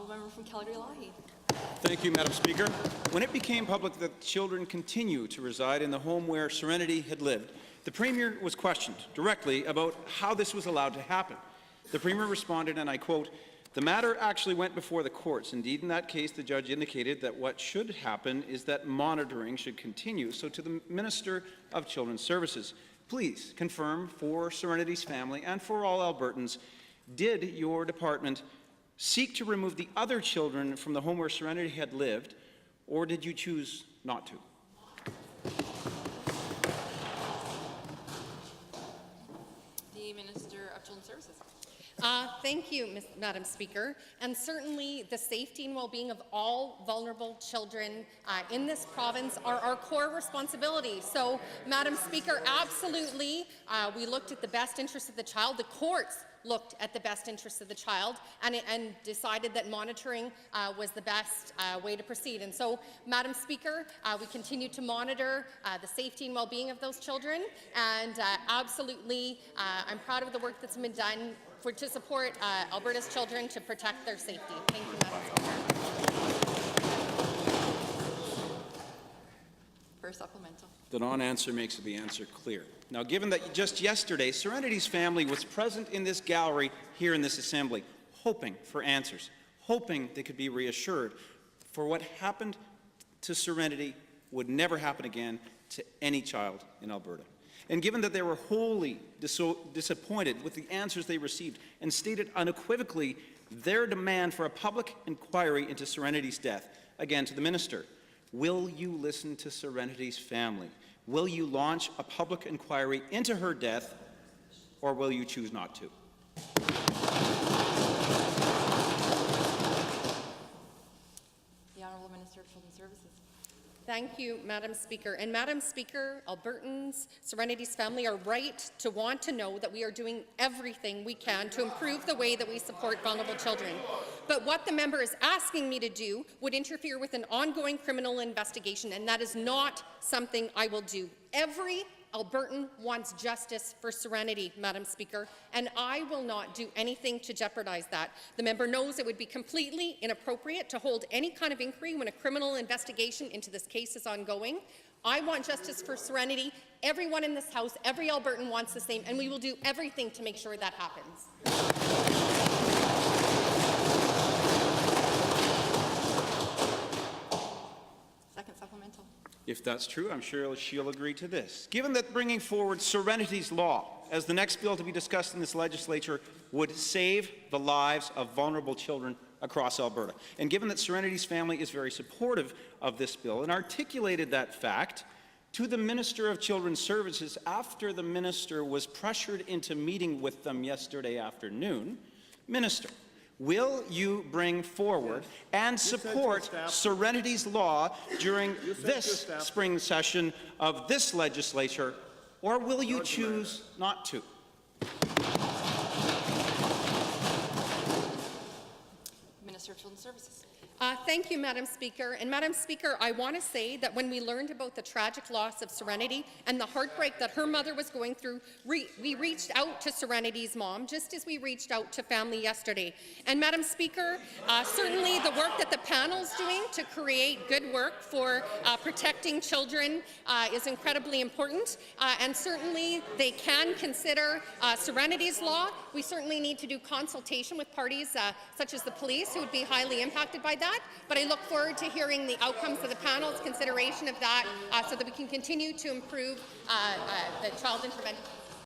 member from Calgary-Lougheed. Thank you, Madam Speaker. When it became public that children continue to reside in the home where Serenity had lived, the Premier was questioned directly about how this was allowed to happen. The Premier responded, and I quote, "The matter actually went before the courts. Indeed, in that case, the judge indicated that what should happen is that monitoring should continue." So to the Minister of Children's Services, please confirm for Serenity's family and for all Albertans, did your department seek to remove the other children from the home where Serenity had lived, or did you choose not to? The Minister of Children's Services. Thank you, Madam Speaker. And certainly the safety and well-being of all vulnerable children in this province are our core responsibility. So, Madam Speaker, absolutely, we looked at the best interests of the child. The courts looked at the best interests of the child and decided that monitoring was the best way to proceed. And so, Madam Speaker, we continue to monitor the safety and well-being of those children, and absolutely, I'm proud of the work that's been done to support Alberta's children to protect their safety. Thank you, Madam Speaker. For supplemental. The non-answer makes the answer clear. Now, given that just yesterday, Serenity's family was present in this gallery here in this Assembly, hoping for answers, hoping they could be reassured for what happened to Serenity would never happen again to any child in Alberta. And given that they were wholly disappointed with the answers they received and stated unequivocally their demand for a public inquiry into Serenity's death, again to the Minister, will you listen to Serenity's family? Will you launch a public inquiry into her death, or will you choose not to? The Honourable Minister of Children's Services. Thank you, Madam Speaker. And Madam Speaker, Albertans, Serenity's family are right to want to know that we are doing everything we can to improve the way that we support vulnerable children. But what the member is asking me to do would interfere with an ongoing criminal investigation, and that is not something I will do. Every Albertan wants justice for Serenity, Madam Speaker, and I will not do anything to jeopardize that. The member knows it would be completely inappropriate to hold any kind of inquiry when a criminal investigation into this case is ongoing. I want justice for Serenity. Everyone in this House, every Albertan wants the same, and we will do everything to make sure that happens. Second supplemental. If that's true, I'm sure she'll agree to this. Given that bringing forward Serenity's Law as the next bill to be discussed in this legislature would save the lives of vulnerable children across Alberta, and given that Serenity's family is very supportive of this bill and articulated that fact to the Minister of Children's Services after the minister was pressured into meeting with them yesterday afternoon, Minister, will you bring forward and support Serenity's Law during this spring session of this legislature, or will you choose not to? Minister of Children's Services. Thank you, Madam Speaker. And Madam Speaker, I want to say that when we learned about the tragic loss of Serenity and the heartbreak that her mother was going through, we reached out to Serenity's mom, just as we reached out to family yesterday. And Madam Speaker, certainly the work that the panel's doing to create good work for protecting children is incredibly important. And certainly they can consider Serenity's Law. We certainly need to do consultation with parties such as the police, who would be highly impacted by that. But I look forward to hearing the outcomes of the panel's consideration of that so that we can continue to improve the child intervention.